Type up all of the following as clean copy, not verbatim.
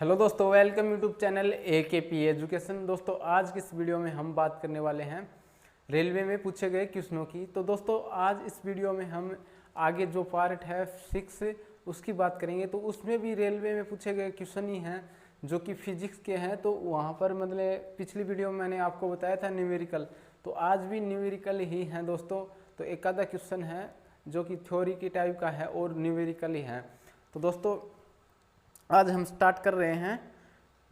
Hello दोस्तों, welcome YouTube channel AKP education. दोस्तों आज की इस वीडियो में हम बात करने वाले हैं रेलवे में पूछे गए क्वेश्चनों की। तो दोस्तों आज इस वीडियो में हम आगे जो पार्ट है 6 उसकी बात करेंगे। तो उसमें भी रेलवे में पूछे गए क्वेश्चन ही हैं जो कि फिजिक्स के हैं। तो वहाँ पर मतलब पिछली वीडियो में मैंने आपको बताया था न्यूमेरिकल, तो आज भी न्यूमेरिकल ही हैं दोस्तों। तो एक आधा क्वेश्चन है जो कि थ्योरी की टाइप का है और न्यूमेरिकल ही है। तो दोस्तों आज हम स्टार्ट कर रहे हैं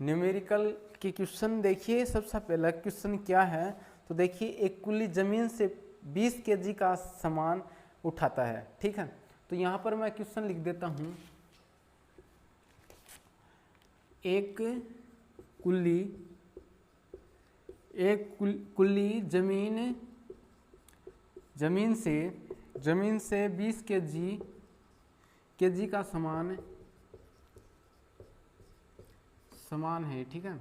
न्यूमेरिकल की क्वेश्चन। देखिए सबसे पहला क्वेश्चन क्या है, तो देखिए एक कुल्ली जमीन से 20 केजी का सामान उठाता है, ठीक है। तो यहाँ पर मैं क्वेश्चन लिख देता हूँ, एक कुल्ली जमीन से 20 केजी का सामान है, ठीक है,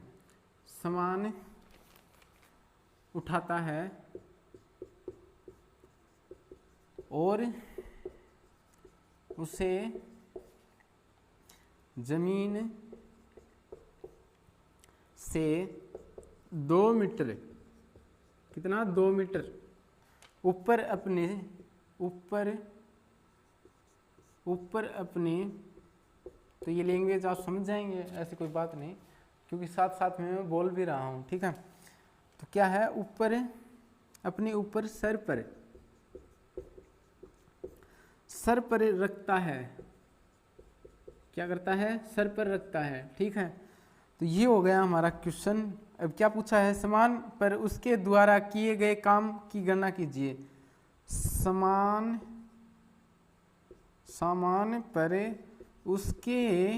सामान उठाता है और उसे जमीन से 2 मीटर, कितना 2 मीटर ऊपर अपने, तो ये लैंग्वेज आप समझ जाएंगे, ऐसी कोई बात नहीं, क्योंकि साथ साथ में मैं बोल भी रहा हूँ, ठीक है। तो क्या है, अपने ऊपर सर पर रखता है, क्या करता है, सर पर रखता है, ठीक है। तो ये हो गया हमारा क्वेश्चन। अब क्या पूछा है, सामान पर उसके द्वारा किए गए काम की गणना कीजिए। सामान पर उसके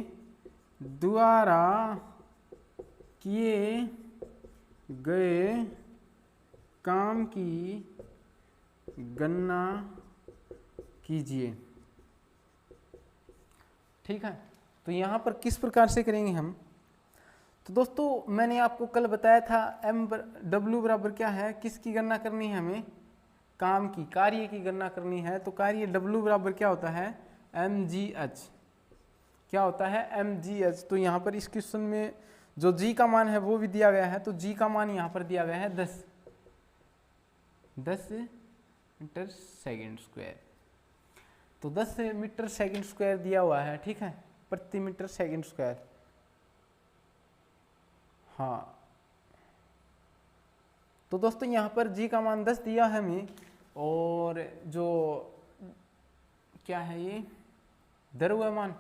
द्वारा किए गए काम की गणना कीजिए, ठीक है। तो यहाँ पर किस प्रकार से करेंगे हम, तो दोस्तों मैंने आपको कल बताया था W बराबर क्या है, किसकी गणना करनी है हमें, काम की, कार्य की गणना करनी है। तो कार्य W बराबर क्या होता है, mgh, क्या होता है mgh। तो यहाँ पर इस क्वेश्चन में जो g का मान है वो भी दिया गया है, तो g का मान यहाँ पर दिया गया है 10 मीटर सेकेंड स्क्वायर। तो 10 मीटर सेकेंड स्क्वायर दिया हुआ है, ठीक है, प्रति मीटर सेकेंड स्क्वायर। हाँ, तो दोस्तों यहाँ पर g का मान 10 दिया है हमें, और जो क्या है ये द्रव्यमान,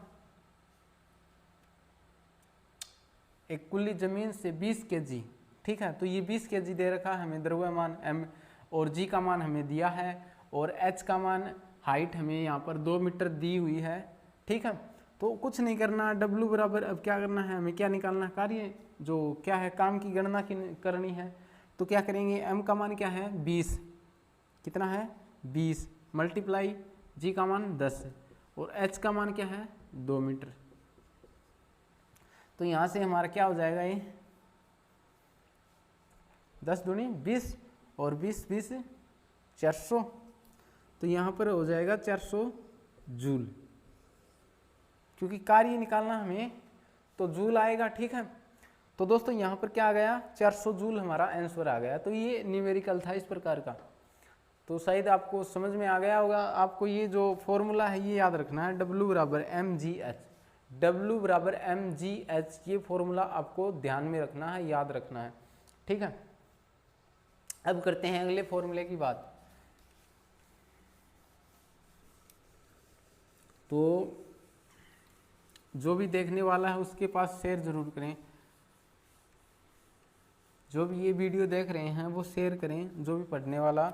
एक कुल्ली जमीन से 20 केजी, ठीक है। तो ये 20 केजी दे रखा है हमें द्रव्यमान m, और g का मान हमें दिया है, और h का मान, हाइट हमें यहाँ पर 2 मीटर दी हुई है, ठीक है। तो कुछ नहीं करना, W बराबर अब क्या करना है, हमें क्या निकालना है, कार्य जो क्या है, काम की गणना करनी है। तो क्या करेंगे, m का मान क्या है 20, कितना है 20, मल्टीप्लाई g का मान 10, और h का मान क्या है 2 मीटर। तो यहाँ से हमारा क्या हो जाएगा, ये 10 दूनी 20 और 20 400, तो यहाँ पर हो जाएगा 400 जूल, क्योंकि कार्य निकालना हमें तो जूल आएगा, ठीक है। तो दोस्तों यहाँ पर क्या आ गया, 400 जूल हमारा आंसर आ गया। तो ये न्यूमेरिकल था इस प्रकार का। तो शायद आपको समझ में आ गया होगा। आपको ये जो फॉर्मूला है ये याद रखना है, W बराबर mgh, ये फॉर्मूला आपको ध्यान में रखना है, याद रखना है, ठीक है। अब करते हैं अगले फॉर्मूले की बात। तो जो भी देखने वाला है उसके पास शेयर जरूर करें, जो भी ये वीडियो देख रहे हैं वो शेयर करें, जो भी पढ़ने वाला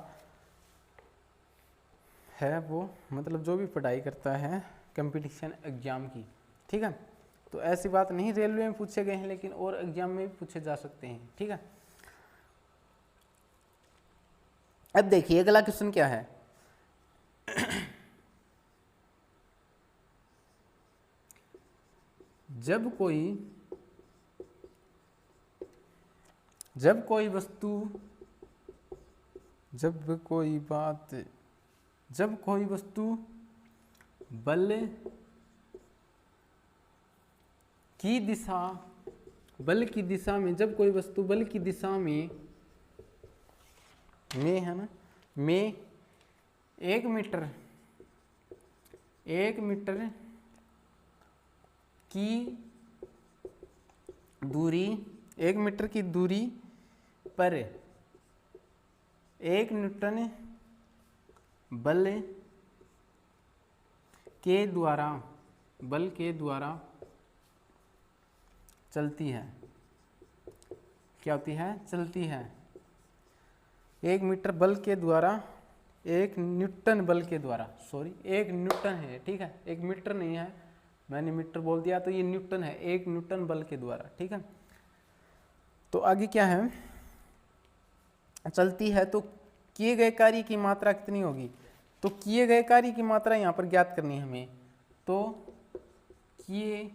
है वो, मतलब जो भी पढ़ाई करता है कंपटीशन एग्जाम की, ठीक है। तो ऐसी बात नहीं रेलवे में पूछे गए हैं, लेकिन और एग्जाम में भी पूछे जा सकते हैं, ठीक है। अब देखिए अगला क्वेश्चन क्या है, जब कोई वस्तु बल की दिशा, बल की दिशा में, जब कोई वस्तु बल की दिशा में है ना, में 1 मीटर की दूरी, 1 मीटर की दूरी पर 1 न्यूटन बल के द्वारा चलती है। क्या होती है? चलती है। 1 मीटर बल के द्वारा, 1 न्यूटन बल के द्वारा, सॉरी 1 न्यूटन है, ठीक है, 1 मीटर नहीं है, मैंने मीटर बोल दिया तो ये न्यूटन है, 1 न्यूटन बल के द्वारा, ठीक है। तो आगे क्या है, चलती है तो किए गए कार्य की मात्रा कितनी होगी? तो किए गए कार्य की मात्रा यहाँ पर ज्ञात करनी है हमें। तो किए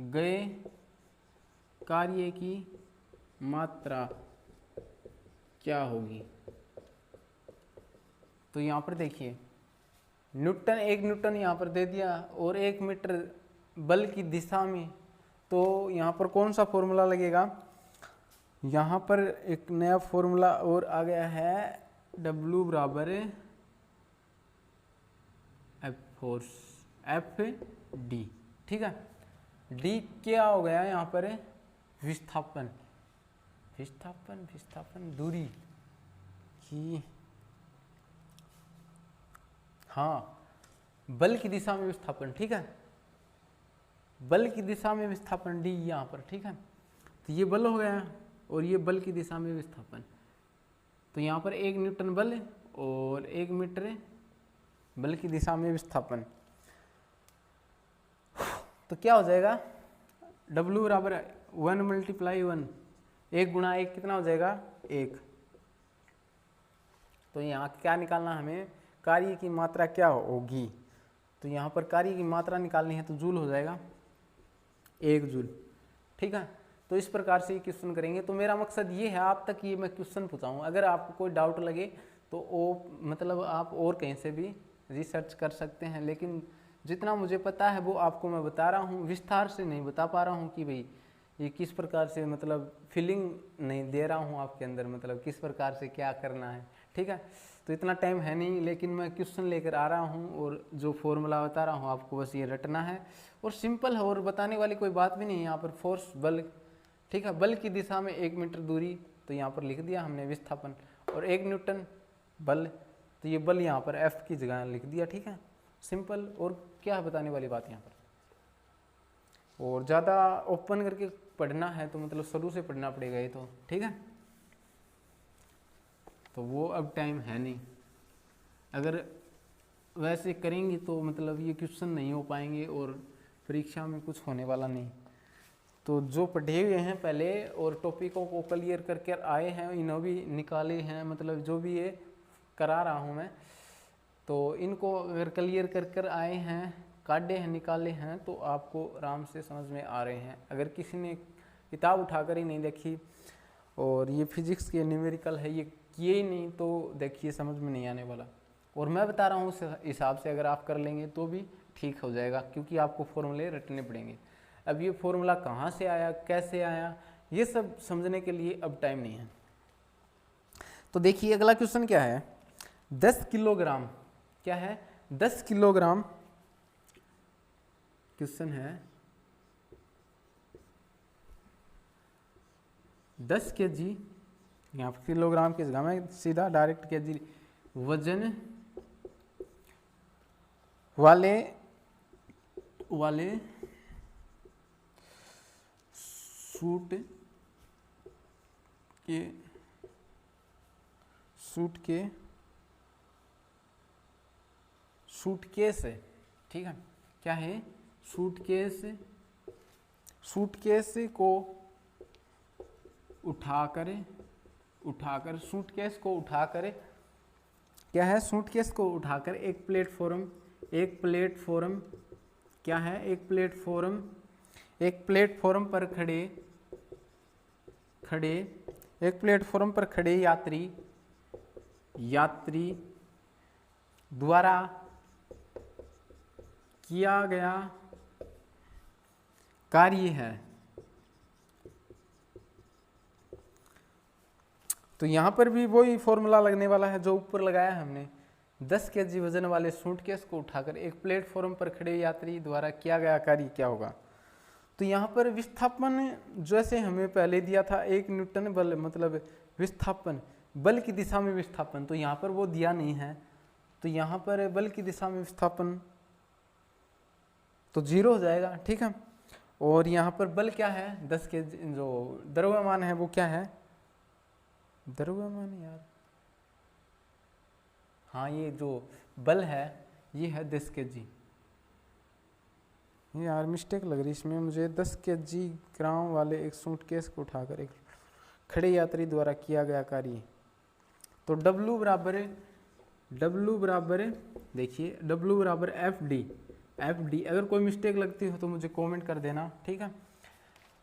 गए कार्य की मात्रा क्या होगी? तो यहाँ पर देखिए न्यूटन, 1 न्यूटन यहाँ पर दे दिया और 1 मीटर बल की दिशा में, तो यहाँ पर कौन सा फॉर्मूला लगेगा? यहाँ पर एक नया फॉर्मूला और आ गया है, W बराबर एफ डी, ठीक है। डी क्या हो गया यहाँ पर? विस्थापन दूरी की, हाँ, बल की दिशा में विस्थापन, ठीक है, बल की दिशा में विस्थापन डी यहाँ पर, ठीक है। तो ये बल हो गया और ये बल की दिशा में विस्थापन, तो यहाँ पर 1 न्यूटन बल और 1 मीटर बल की दिशा में विस्थापन, तो क्या हो जाएगा? W बराबर 1 × 1, 1 गुणा 1 कितना हो जाएगा? 1। तो यहाँ क्या निकालना हमें? कार्य की मात्रा क्या होगी? तो यहाँ पर कार्य की मात्रा निकालनी है तो जूल हो जाएगा, 1 जूल, ठीक है। तो इस प्रकार से ये क्वेश्चन करेंगे। तो मेरा मकसद ये है आप तक ये मैं क्वेश्चन पहुँचाऊँ। अगर आपको कोई डाउट लगे तो वो मतलब आप और कहीं से भी रिसर्च कर सकते हैं, लेकिन जितना मुझे पता है वो आपको मैं बता रहा हूँ, विस्तार से नहीं बता पा रहा हूँ कि भाई ये किस प्रकार से, मतलब फीलिंग नहीं दे रहा हूँ आपके अंदर, मतलब किस प्रकार से क्या करना है, ठीक है। तो इतना टाइम है नहीं, लेकिन मैं क्वेश्चन लेकर आ रहा हूँ और जो फॉर्मूला बता रहा हूँ आपको बस ये रटना है, और सिंपल है और बताने वाली कोई बात भी नहीं है। यहाँ पर फोर्स बल, ठीक है, बल की दिशा में 1 मीटर दूरी, तो यहाँ पर लिख दिया हमने विस्थापन, और 1 न्यूटन बल, तो ये बल यहाँ पर F की जगह लिख दिया, ठीक है, सिंपल। और क्या बताने वाली बात यहाँ पर, और ज़्यादा ओपन करके पढ़ना है तो मतलब शुरू से पढ़ना पड़ेगा ये तो, ठीक है। तो वो अब टाइम है नहीं, अगर वैसे करेंगे तो मतलब ये क्वेश्चन नहीं हो पाएंगे और परीक्षा में कुछ होने वाला नहीं। तो जो पढ़े हुए हैं पहले और टॉपिकों को क्लियर करके आए हैं, इन्हों भी निकाले हैं, मतलब जो भी ये करा रहा हूँ मैं, तो इनको अगर क्लियर कर कर आए हैं, काटे हैं, निकाले हैं, तो आपको आराम से समझ में आ रहे हैं। अगर किसी ने किताब उठाकर ही नहीं देखी और ये फिजिक्स के न्यूमेरिकल है ये किए ही नहीं, तो देखिए समझ में नहीं आने वाला। और मैं बता रहा हूँ उस हिसाब से अगर आप कर लेंगे तो भी ठीक हो जाएगा, क्योंकि आपको फॉर्मूले रटने पड़ेंगे। अब ये फॉर्मूला कहाँ से आया, कैसे आया, ये सब समझने के लिए अब टाइम नहीं है। तो देखिए अगला क्वेश्चन क्या है, 10 किलोग्राम, क्या है, 10 किलोग्राम क्वेश्चन है, 10 kg, यहाँ पर किलोग्राम की जगह में सीधा डायरेक्ट kg वजन वाले सूटकेस है, ठीक है, क्या है, सूटकेस को उठाकर सूटकेस को उठाकर, क्या है, सूटकेस को उठाकर एक प्लेटफॉर्म क्या है, एक प्लेटफॉर्म पर खड़े यात्री द्वारा किया कार्य है। तो यहाँ पर भी वही फॉर्मूला लगने वाला है जो ऊपर लगाया है हमने। 10 kg वजन वाले सूटकेस को उठाकर एक प्लेटफॉर्म पर खड़े यात्री द्वारा किया गया कार्य क्या होगा। तो यहाँ पर विस्थापन जैसे हमें पहले दिया था 1 न्यूटन बल, मतलब विस्थापन बल की दिशा में विस्थापन, तो यहाँ पर वो दिया नहीं है। तो यहाँ पर बल की दिशा में विस्थापन तो 0 हो जाएगा, ठीक है। और यहाँ पर बल क्या है, 10 kg, जो द्रव्यमान है वो क्या है, द्रव्यमान यार, हाँ ये जो बल है ये है 10 kg। यार मिस्टेक लग रही इसमें मुझे। 10 kg ग्राम वाले एक सूटकेस को उठाकर एक खड़े यात्री द्वारा किया गया कार्य। तो W बराबर देखिए W बराबर FD। अगर कोई मिस्टेक लगती हो तो मुझे कमेंट कर देना, ठीक है।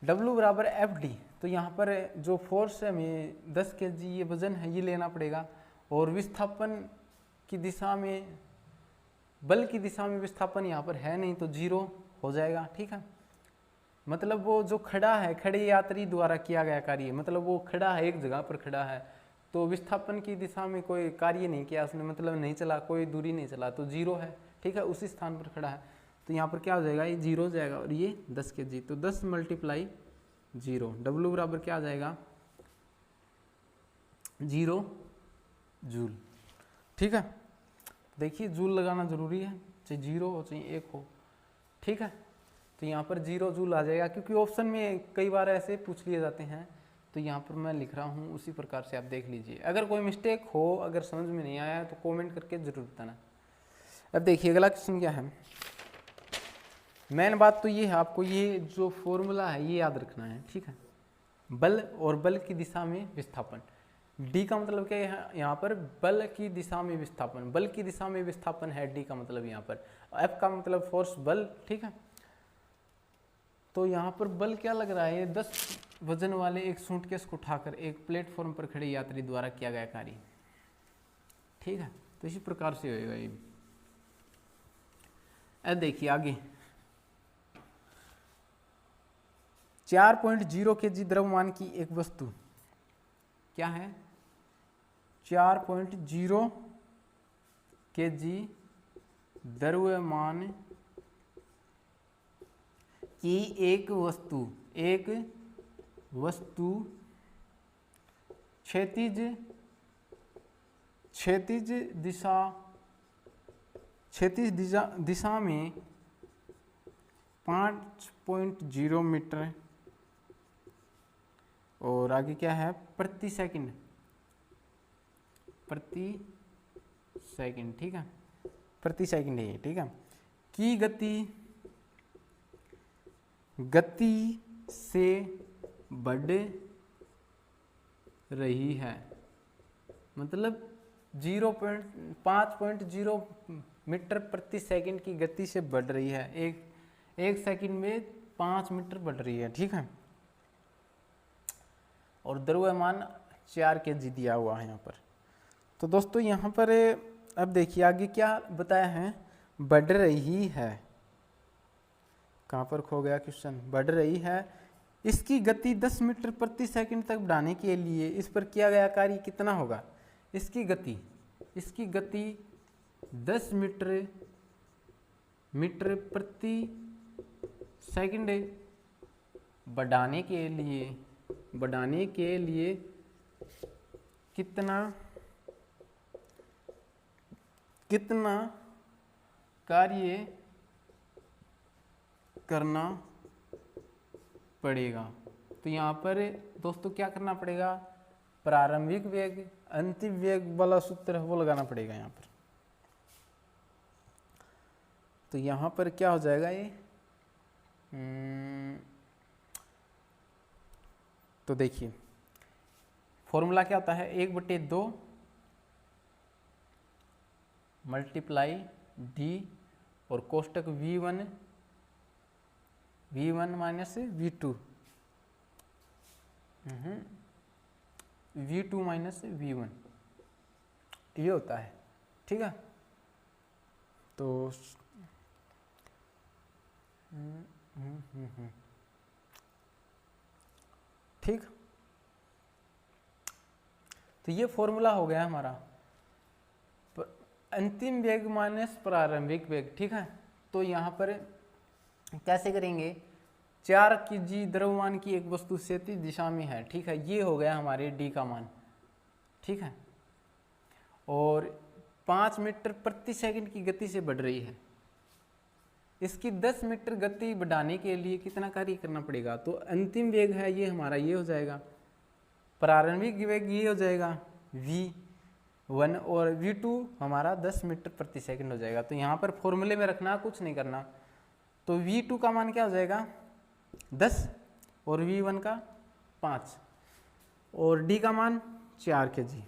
W बराबर FD। तो यहाँ पर जो फोर्स है हमें 10 kg ये वजन है ये लेना पड़ेगा, और विस्थापन की दिशा में, बल की दिशा में विस्थापन यहाँ पर है नहीं तो 0 हो जाएगा, ठीक है। मतलब वो जो खड़ा है, खड़े यात्री द्वारा किया गया कार्य, मतलब वो खड़ा है, एक जगह पर खड़ा है, तो विस्थापन की दिशा में कोई कार्य नहीं किया उसने, मतलब नहीं चला, कोई दूरी नहीं चला, तो 0 है, ठीक है, उसी स्थान पर खड़ा है। तो यहाँ पर क्या हो जाएगा, ये 0 हो जाएगा, और ये 10 kg, तो 10 × 0। W बराबर क्या आ जाएगा, 0 जूल, ठीक है। देखिए जूल लगाना जरूरी है, चाहे 0 हो चाहे 1 हो, ठीक है। तो यहाँ पर 0 जूल आ जाएगा, क्योंकि ऑप्शन में कई बार ऐसे पूछ लिए जाते हैं, तो यहाँ पर मैं लिख रहा हूँ उसी प्रकार से आप देख लीजिए। अगर कोई मिस्टेक हो, अगर समझ में नहीं आया तो कमेंट करके जरूर बताना। अब देखिए अगला क्वेश्चन क्या है। मेन बात तो ये है, आपको ये जो फॉर्मूला है ये याद रखना है, ठीक है। बल और बल की दिशा में विस्थापन, D का मतलब क्या है यहाँ पर, बल की दिशा में विस्थापन, बल की दिशा में विस्थापन है D का मतलब यहाँ पर, F का मतलब फोर्स बल, ठीक है। तो यहाँ पर बल क्या लग रहा है, 10 वजन वाले एक सूटकेस को उठाकर एक प्लेटफॉर्म पर खड़े यात्री द्वारा किया गया कार्य, ठीक है। तो इसी प्रकार से होएगा ये। अब देखिए आगे, 4.0 kg द्रव्यमान की एक वस्तु, क्या है, 4.0 kg द्रव्यमान की एक वस्तु क्षैतिज दिशा में 5.0 मीटर, और आगे क्या है, प्रति सेकंड, ठीक है, प्रति सेकंड है, ठीक है, की गति से बढ़ रही है, मतलब 5.0 मीटर प्रति सेकंड की गति से बढ़ रही है, एक सेकंड में 5 मीटर बढ़ रही है, ठीक है। और द्रव्यमान 4 kg दिया हुआ है यहाँ पर। तो दोस्तों यहाँ पर अब देखिए आगे क्या बताया है, बढ़ रही है, कहाँ पर खो गया क्वेश्चन, बढ़ रही है। इसकी गति 10 मीटर प्रति सेकंड तक बढ़ाने के लिए इस पर किया गया कार्य कितना होगा। इसकी गति 10 मीटर प्रति सेकंड बढ़ाने के लिए कितना कार्य करना पड़ेगा। तो यहाँ पर दोस्तों क्या करना पड़ेगा, प्रारंभिक वेग अंतिम वेग वाला सूत्र है वो लगाना पड़ेगा यहाँ पर। तो यहाँ पर क्या हो जाएगा ये, तो देखिए फॉर्मूला क्या होता है, 1/2 मल्टीप्लाई डी और कोष्टक V1 minus V2 minus V1 ये होता है, ठीक है। तो ठीक। तो ये फॉर्मूला हो गया हमारा अंतिम वेग माइनस प्रारंभिक वेग, ठीक है। तो यहाँ पर कैसे करेंगे, 4 kg द्रव्यमान की एक वस्तु क्षैतिज दिशा में है, ठीक है, ये हो गया हमारे डी का मान, ठीक है, और 5 मीटर प्रति सेकंड की गति से बढ़ रही है। इसकी 10 मीटर गति बढ़ाने के लिए कितना कार्य करना पड़ेगा, तो अंतिम वेग है ये हमारा, ये हो जाएगा, प्रारंभिक वेग ये हो जाएगा v1 और v2 हमारा 10 मीटर प्रति सेकंड हो जाएगा। तो यहाँ पर फॉर्मूले में रखना, कुछ नहीं करना। तो v2 का मान क्या हो जाएगा 10 और v1 का 5 और d का मान 4 kg।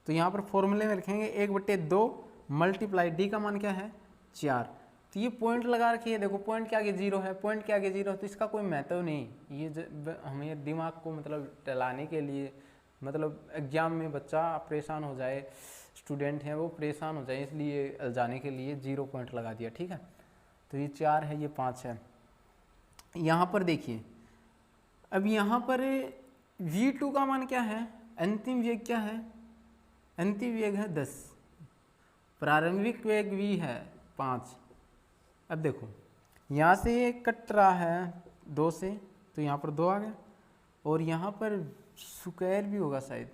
तो यहाँ पर फॉर्मूले में रखेंगे 1/2 मल्टीप्लाई d का मान क्या है 4। तो ये पॉइंट लगा रखिए, देखो पॉइंट के आगे 0 है, पॉइंट के आगे 0 है, तो इसका कोई महत्व नहीं। ये हमें दिमाग को मतलब टलाने के लिए, मतलब एग्जाम में बच्चा परेशान हो जाए, स्टूडेंट हैं वो परेशान हो जाए, इसलिए अलझाने के लिए 0 पॉइंट लगा दिया, ठीक है। तो ये 4 है, ये 5 है। यहाँ पर देखिए, अब यहाँ पर v2 का मान क्या है, अंतिम वेग क्या है, अंतिम वेग है 10, प्रारंभिक वेग v है 5। अब देखो यहाँ से ये कट रहा है 2 से, तो यहाँ पर 2 आ गया, और यहाँ पर स्क्वायर भी होगा, शायद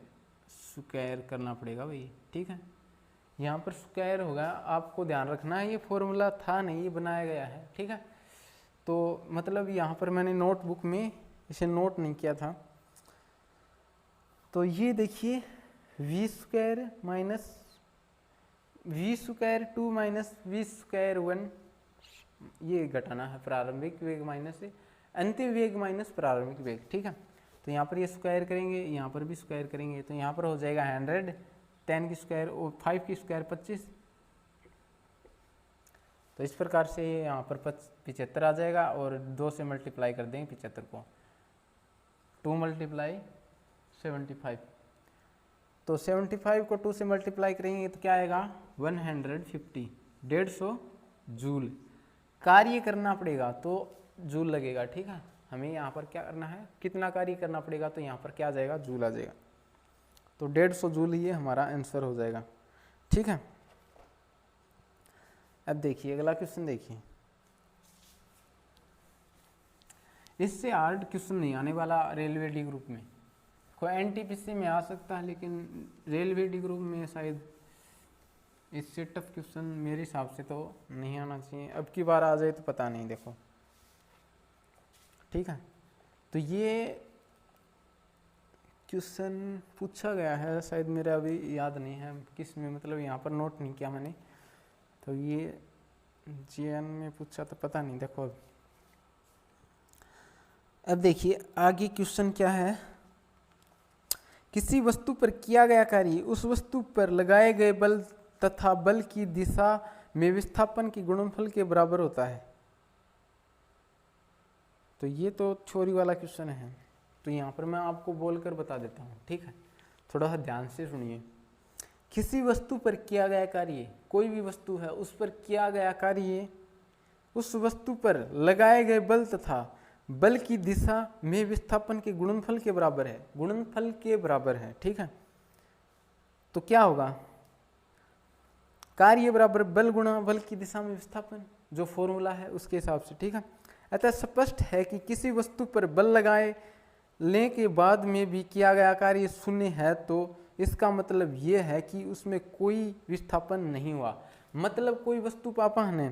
स्क्वायर करना पड़ेगा भाई, ठीक है, यहाँ पर स्क्वायर होगा, आपको ध्यान रखना है, ये फॉर्मूला था नहीं, ये बनाया गया है, ठीक है। तो मतलब यहाँ पर मैंने नोटबुक में इसे नोट नहीं किया था। तो ये देखिए v square minus v square 2 minus v square 1, ये घटाना है, प्रारंभिक वेग माइनस अंतिम वेग माइनस प्रारंभिक वेग, ठीक है। तो यहाँ पर ये स्क्वायर करेंगे, यहाँ पर भी स्क्वायर करेंगे, तो यहाँ पर हो जाएगा 100, 10 की स्क्वायर और 5 की स्क्वायर 25। तो इस प्रकार से यहाँ पर 75 आ जाएगा, और 2 से मल्टीप्लाई कर देंगे 75 को, 2 × 75। तो 75 को 2 से मल्टीप्लाई करेंगे तो क्या आएगा 150, 150 जूल कार्य करना पड़ेगा, तो जूल लगेगा, ठीक है। हमें यहाँ पर क्या करना है, कितना कार्य करना पड़ेगा, तो यहाँ पर क्या आ जाएगा जूल आ जाएगा। तो 150 जूल ये हमारा आंसर हो जाएगा, ठीक है। अब देखिए अगला क्वेश्चन, देखिए इससे हार्ड क्वेश्चन नहीं आने वाला रेलवे डी ग्रुप में, कोई एनटीपीसी में आ सकता है, लेकिन रेलवे डी ग्रुप में शायद इससे टफ क्वेश्चन मेरे हिसाब से तो नहीं आना चाहिए। अब की बार आ जाए तो पता नहीं, देखो, ठीक है। तो ये क्वेश्चन पूछा गया है, शायद मेरे अभी याद नहीं है किस में, मतलब यहाँ पर नोट नहीं किया मैंने। तो ये जीएन में पूछा तो पता नहीं, देखो अब देखिए आगे क्वेश्चन क्या है, किसी वस्तु पर किया गया कार्य उस वस्तु पर लगाए गए बल तथा बल की दिशा में विस्थापन के गुणनफल के बराबर होता है। तो ये तो थ्योरी वाला क्वेश्चन है, तो यहाँ पर मैं आपको बोलकर बता देता हूँ, ठीक है, थोड़ा सा ध्यान से सुनिए। किसी वस्तु पर किया गया कार्य, कोई भी वस्तु है उस पर किया गया कार्य उस वस्तु पर लगाए गए बल तथा बल की दिशा में विस्थापन के गुणनफल के बराबर है, गुणनफल के बराबर है, ठीक है। तो क्या होगा, कार्य बराबर बल गुणा बल की दिशा में विस्थापन, जो फॉर्मूला है उसके हिसाब से, ठीक है। अतः स्पष्ट है कि किसी वस्तु पर बल लगाए लेने के बाद में भी किया गया कार्य शून्य है, तो इसका मतलब ये है कि उसमें कोई विस्थापन नहीं हुआ। मतलब कोई वस्तु पापा ने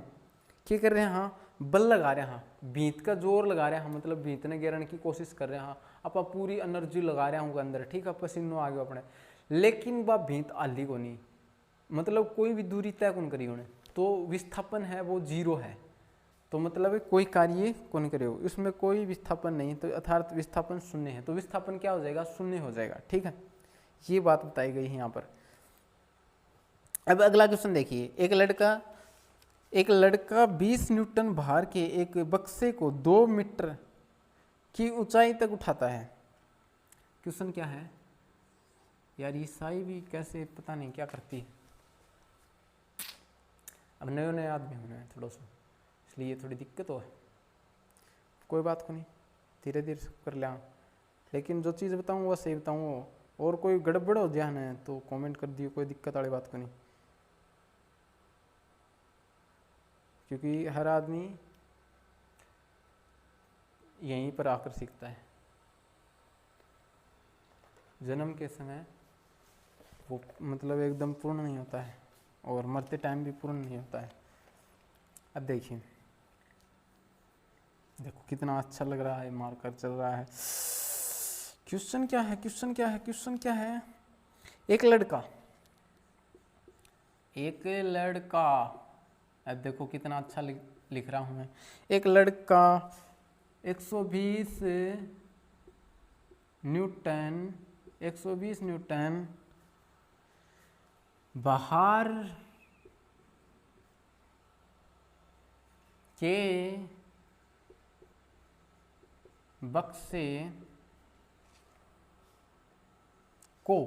क्या कर रहे हैं, हाँ बल लगा रहे हैं, भीत का जोर लगा रहे हैं, मतलब भीत ने गिरने की कोशिश कर रहे हैं, आप पूरी एनर्जी लगा रहे हैं अंदर, ठीक है, पसीनो आ गया अपने, लेकिन वह भीत आली को नहीं, मतलब कोई भी दूरी तय कौन करी उन्हें, तो विस्थापन है वो 0 है, तो मतलब कोई कार्य कौन करे, इसमें कोई विस्थापन नहीं, तो अर्थात विस्थापन शून्य है, तो विस्थापन क्या हो जाएगा, शून्य हो जाएगा, ठीक है। ये बात बताई गई है यहाँ पर। अब अगला क्वेश्चन देखिए, एक लड़का 20 न्यूटन भार के एक बक्से को 2 मीटर की ऊंचाई तक उठाता है। क्वेश्चन क्या है यार, ये साई भी कैसे पता नहीं क्या करती है, अब नए आदमी होना है थोड़ा सा, इसलिए थोड़ी दिक्कत हो है, कोई बात को नहीं, धीरे धीरे सब कर लिया, लेकिन जो चीज़ बताऊँ वो सही बताऊँ, और कोई गड़बड़ हो जाए ना तो कमेंट कर दियो, कोई दिक्कत वाली बात को नहीं, क्योंकि हर आदमी यहीं पर आकर सीखता है। जन्म के समय वो मतलब एकदम पूर्ण नहीं होता है, और मरते टाइम भी पूर्ण नहीं होता है। अब देखिए, देखो कितना अच्छा लग रहा है, मार्कर चल रहा है। क्वेश्चन क्या है, क्वेश्चन क्या है, क्वेश्चन क्या है? एक लड़का, अब देखो कितना अच्छा लिख रहा हूं मैं। एक लड़का 120 न्यूटन बाहर के बक्से को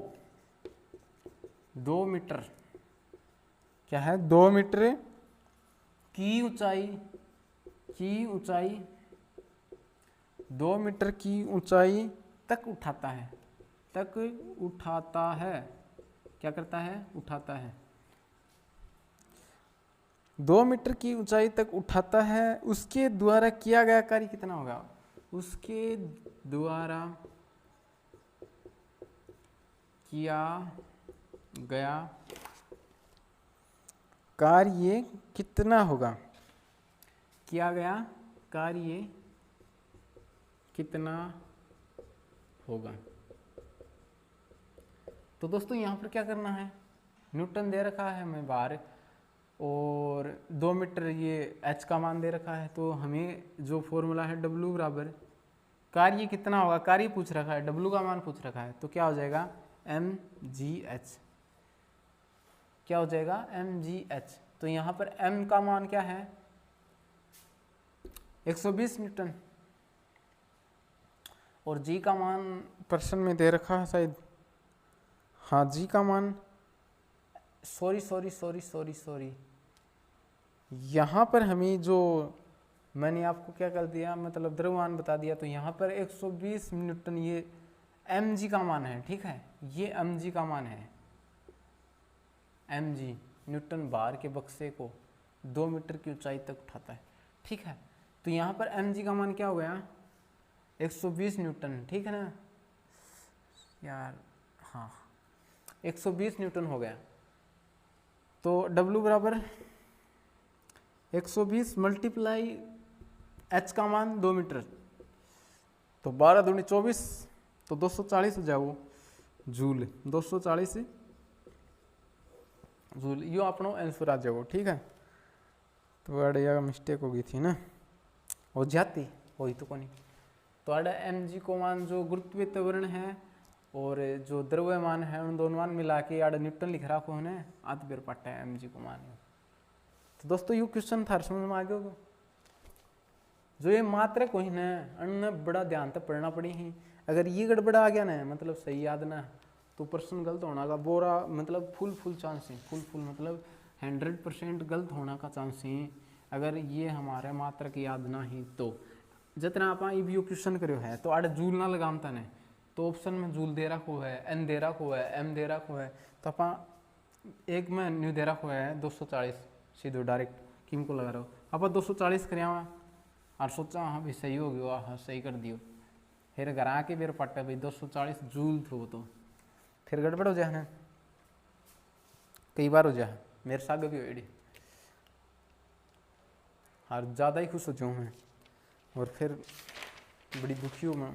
2 मीटर, क्या है, 2 मीटर की ऊंचाई 2 मीटर की ऊंचाई तक उठाता है, क्या करता है, उठाता है। 2 मीटर की ऊंचाई तक उठाता है, उसके द्वारा किया गया कार्य कितना होगा? उसके द्वारा किया गया कार्य कितना होगा? किया गया कार्य कितना होगा? तो दोस्तों यहाँ पर क्या करना है, न्यूटन दे रखा है हमें बाहर, और 2 मीटर ये h का मान दे रखा है, तो हमें जो फॉर्मूला है W बराबर कार्य कितना होगा, कार्य पूछ रखा है, W का मान पूछ रखा है, तो क्या हो जाएगा, mgh। क्या हो जाएगा, mgh। तो यहाँ पर m का मान क्या है, 120 न्यूटन, और g का मान प्रश्न में दे रखा है शायद, हाँ g का मान, सॉरी, यहाँ पर हमें जो मैंने आपको क्या कर दिया, मतलब द्रव्यमान बता दिया, तो यहाँ पर 120 न्यूटन ये mg का मान है, ठीक है, ये mg का मान है, mg न्यूटन बाहर के बक्से को 2 मीटर की ऊंचाई तक उठाता है, ठीक है। तो यहाँ पर mg का मान क्या हो गया, 120 न्यूटन, ठीक है ना यार, हाँ 120 न्यूटन हो गया। तो W बराबर 120 मल्टीप्लाई h का मान 2 मीटर, तो 12 दूनी 24, तो 240 हो जाओ जूल, 240 जूल, यो अपनो आंसर आ जाओ, ठीक है। तो अड़े मिस्टेक हो गई थी ना, हो जाती वही तो कोनी। तो अड़ा mg को मान जो गुरुत्वीय त्वरण है और जो द्रव्यमान है, उन दोनों मान मिला के आड़ा न्यूटन लिख रहा को ने आध बेर पट्टा है mg को मान। तो दोस्तों यू क्वेश्चन था, समझ में आ गया होगा। जो ये मात्रक हुई ना, उनमें बड़ा ध्यान तक पढ़ना पड़ी ही, अगर ये गड़बड़ा आ गया ना, मतलब सही याद ना, तो प्रश्न गलत होना का बोरा मतलब फुल चांस है, फुल मतलब 100% गलत होना का चांस है, अगर ये हमारे मात्रक याद ना ही तो। जितना आप ये क्वेश्चन करो है तो आड़े जूल ना लगामता ने, तो ऑप्शन में जूल दे रखो है, एन दे रखो है, एम दे रखो है, तो आप एक में न्यू दे रखो है 240, सीधो डायरेक्ट किम को लगा रहे हो आप 240 कर और सोचा हाँ भाई सही हो गया, हाँ सही कर दियो, फिर घर आके फिर पट्टे भाई 240 जूल थो, तो फिर गड़बड़ हो जाए ना, कई बार हो जाए, मेरे साथ भी हो और ज़्यादा ही खुश हो जाऊँ मैं, और फिर बड़ी दुखी हूँ मैं,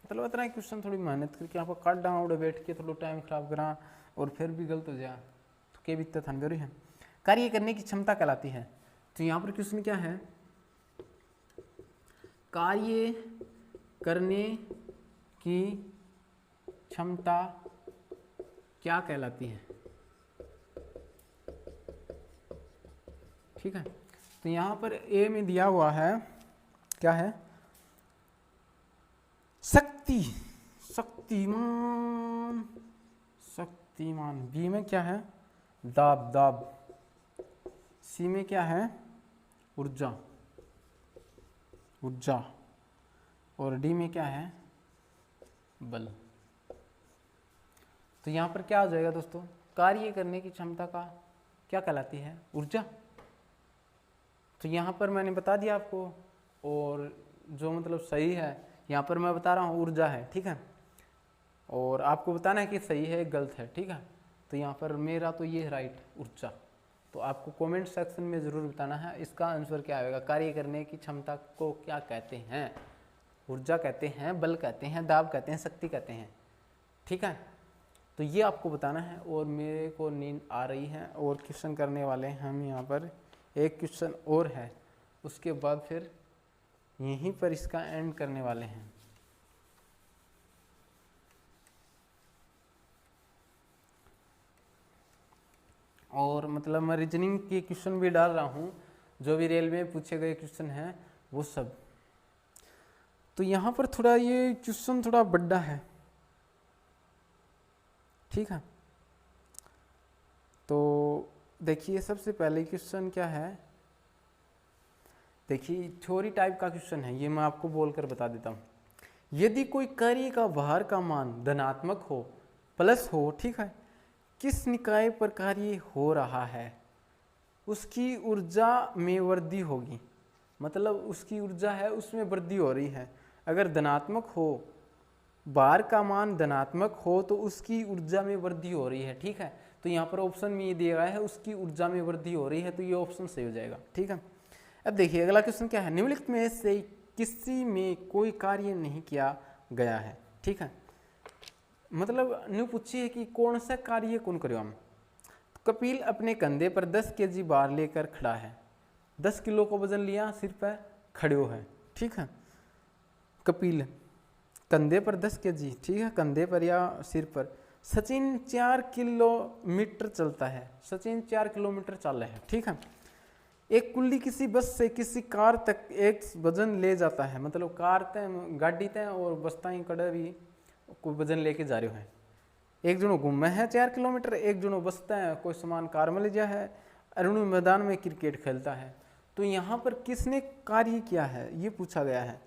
मतलब इतना क्वेश्चन थोड़ी मेहनत करके आप काट डाँ उड़े बैठ के थोड़ा टाइम खराब करा और फिर भी गलत हो जाए, तो क्या बीतता था जरूरी है। कार्य करने की क्षमता कहलाती है। तो यहाँ पर क्वेश्चन क्या है, कार्य करने की क्षमता क्या कहलाती है, ठीक है। तो यहाँ पर ए में दिया हुआ है क्या है, शक्तिमान, बी में क्या है, दाब, सी में क्या है, ऊर्जा, और डी में क्या है, बल। तो यहाँ पर क्या हो जाएगा दोस्तों, कार्य करने की क्षमता का क्या कहलाती है, ऊर्जा। तो यहाँ पर मैंने बता दिया आपको, और जो मतलब सही है यहाँ पर मैं बता रहा हूँ ऊर्जा है, ठीक है, और आपको बताना है कि सही है गलत है, ठीक है। तो यहाँ पर मेरा तो ये राइट ऊर्जा। तो आपको कमेंट सेक्शन में ज़रूर बताना है इसका आंसर क्या आएगा। कार्य करने की क्षमता को क्या कहते हैं, ऊर्जा कहते हैं, बल कहते हैं, दाब कहते हैं, शक्ति कहते हैं, ठीक है। तो ये आपको बताना है। और मेरे को नींद आ रही है और क्वेश्चन करने वाले हैं हम यहाँ पर, एक क्वेश्चन और है, उसके बाद फिर यहीं पर इसका एंड करने वाले हैं। और मतलब मैं रीजनिंग के क्वेश्चन भी डाल रहा हूँ, जो भी रेलवे में पूछे गए क्वेश्चन हैं वो सब। तो यहाँ पर थोड़ा ये क्वेश्चन थोड़ा बड़ा है, ठीक है। तो देखिए सबसे पहले क्वेश्चन क्या है, देखिए थ्योरी टाइप का क्वेश्चन है, ये मैं आपको बोलकर बता देता हूँ। यदि कोई कार्य का बाहर का मान धनात्मक हो, प्लस हो, ठीक है, किस निकाय पर कार्य हो रहा है उसकी ऊर्जा में वृद्धि होगी। मतलब उसकी ऊर्जा है उसमें वृद्धि हो रही है। अगर धनात्मक हो, बाहर का मान धनात्मक हो तो उसकी ऊर्जा में वृद्धि हो रही है, ठीक है। तो यहाँ पर ऑप्शन में ये दिया गया है उसकी ऊर्जा में वृद्धि हो रही है, तो ये ऑप्शन सही हो जाएगा, ठीक है। अब देखिए अगला क्वेश्चन क्या है, निम्नलिखित में से किसी में कोई कार्य नहीं किया गया है, ठीक है। मतलब न्यू पूछी है कि कौन सा कार्य कौन करो हम। कपिल अपने कंधे पर 10 केजी भार लेकर खड़ा है, 10 किलो को वजन लिया, सिर पर खड़े है, ठीक है। कपिल कंधे पर 10 केजी, ठीक है, कंधे पर या सिर पर। सचिन 4 किलोमीटर चलता है, सचिन 4 किलोमीटर चल रहा है, ठीक है। एक कुल्ली किसी बस से किसी कार तक एक वजन ले जाता है, मतलब कार तय गाड़ी तय और बस ताई कड़े भी कोई वजन लेके जा रहे हैं। एक जनो घूमे है 4 किलोमीटर, एक जनो बसता है कोई सामान कार में ले जा है, अरुण मैदान में क्रिकेट खेलता है। तो यहाँ पर किसने कार्य किया है ये पूछा गया है,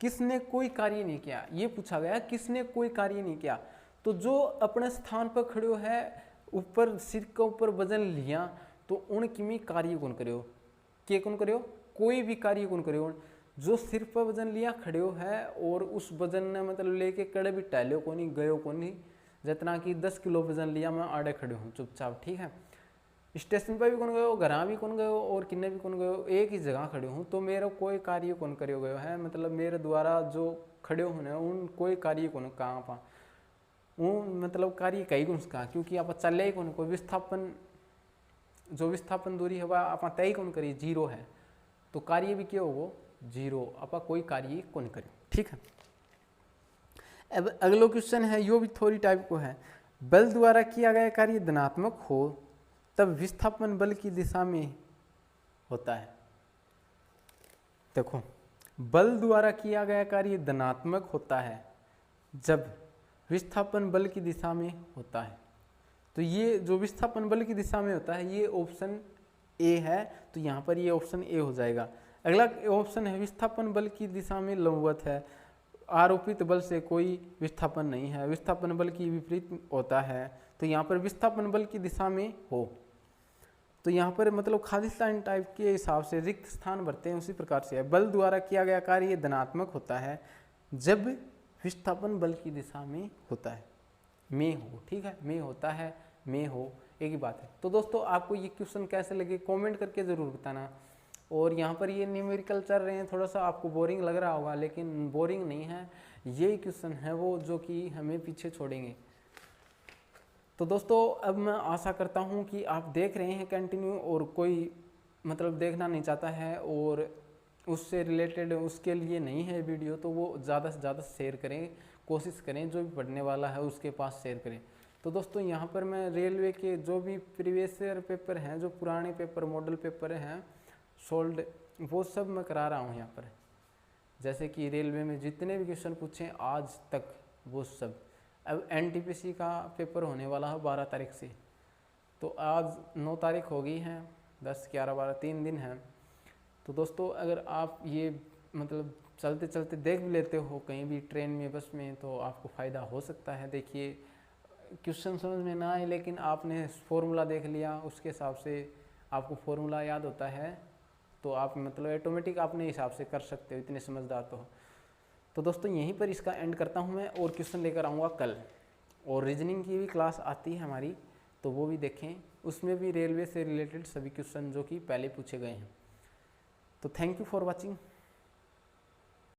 किसने कोई कार्य नहीं किया ये पूछा गया है, किसने कोई कार्य नहीं किया। तो जो अपने स्थान पर खड़े है, ऊपर सिर के ऊपर वजन लिया, तो उनकी में कार्य कौन करो, के कौन करो, कोई भी कार्य कौन करो। जो सिर पर वजन लिया खड़े है और उस वजन ने मतलब लेके कड़े भी टहलो को नहीं, गयो को नहीं, जितना कि 10 किलो वजन लिया मैं आड़े खड़े हूँ चुपचाप, ठीक है। स्टेशन पर भी कौन गयो, घर भी कौन गयो और किन्ने भी कौन गयो, एक ही जगह खड़े हूँ, तो मेरा कोई कार्य कौन करो गयो है। मतलब मेरे द्वारा जो खड़े होने उन कोई कार्य कौन कहाँ पा उन मतलब कार्य कहीं कौन का, क्योंकि आप चले ही कौन, कोई विस्थापन जो विस्थापन दूरी है वह आप तय कौन करिए, जीरो है, तो कार्य भी क्या होगा, जीरो, आप कोई कार्य कौन करे, ठीक है। अब अगला क्वेश्चन है, यो भी थोड़ी टाइप को है। बल द्वारा किया गया कार्य धनात्मक हो तब विस्थापन बल की दिशा में होता है। देखो बल द्वारा किया गया कार्य धनात्मक होता है जब विस्थापन बल की दिशा में होता है। तो ये जो विस्थापन बल की दिशा में होता है ये ऑप्शन ए है, तो यहाँ पर ये ऑप्शन ए हो जाएगा। अगला ऑप्शन है विस्थापन बल की दिशा में लंबवत है, आरोपित बल से कोई विस्थापन नहीं है, विस्थापन बल की विपरीत होता है, तो यहाँ पर विस्थापन बल की दिशा में हो। तो यहाँ पर मतलब खालिस्तान टाइप के हिसाब से रिक्त स्थान भरते हैं, उसी प्रकार से है। बल द्वारा किया गया कार्य धनात्मक होता है जब विस्थापन बल की दिशा में होता है, में हो, ठीक है, में होता है, में हो, एक ही बात है। तो दोस्तों आपको ये क्वेश्चन कैसे लगे कमेंट करके ज़रूर बताना। और यहाँ पर ये न्यूमेरिकल चल रहे हैं, थोड़ा सा आपको बोरिंग लग रहा होगा, लेकिन बोरिंग नहीं है, यही क्वेश्चन है वो जो कि हमें पीछे छोड़ेंगे। तो दोस्तों अब मैं आशा करता हूँ कि आप देख रहे हैं कंटिन्यू, और कोई मतलब देखना नहीं चाहता है और उससे रिलेटेड उसके लिए नहीं है वीडियो, तो वो ज़्यादा से ज़्यादा शेयर करें, कोशिश करें जो भी पढ़ने वाला है उसके पास शेयर करें। तो दोस्तों यहाँ पर मैं रेलवे के जो भी प्रीवियस ईयर पेपर हैं, जो पुराने पेपर मॉडल पेपर हैं सोल्ड, वो सब मैं करा रहा हूँ यहाँ पर। जैसे कि रेलवे में जितने भी क्वेश्चन पूछे आज तक वो सब। अब NTPC का पेपर होने वाला है 12 तारीख से, तो आज 9 तारीख हो गई है, 10, 11, 12 3 दिन हैं। तो दोस्तों अगर आप ये मतलब चलते चलते देख भी लेते हो कहीं भी ट्रेन में बस में, तो आपको फ़ायदा हो सकता है। देखिए क्वेश्चन समझ में ना आए लेकिन आपने फॉर्मूला देख लिया, उसके हिसाब से आपको फॉर्मूला याद होता है, तो आप मतलब ऑटोमेटिक अपने हिसाब से कर सकते हो, इतने समझदार तो दोस्तों यहीं पर इसका एंड करता हूँ मैं, और क्वेश्चन लेकर आऊँगा कल। और रीजनिंग की भी क्लास आती है हमारी, तो वो भी देखें, उसमें भी रेलवे से रिलेटेड सभी क्वेश्चन जो कि पहले पूछे गए हैं। तो थैंक यू फॉर वॉचिंग।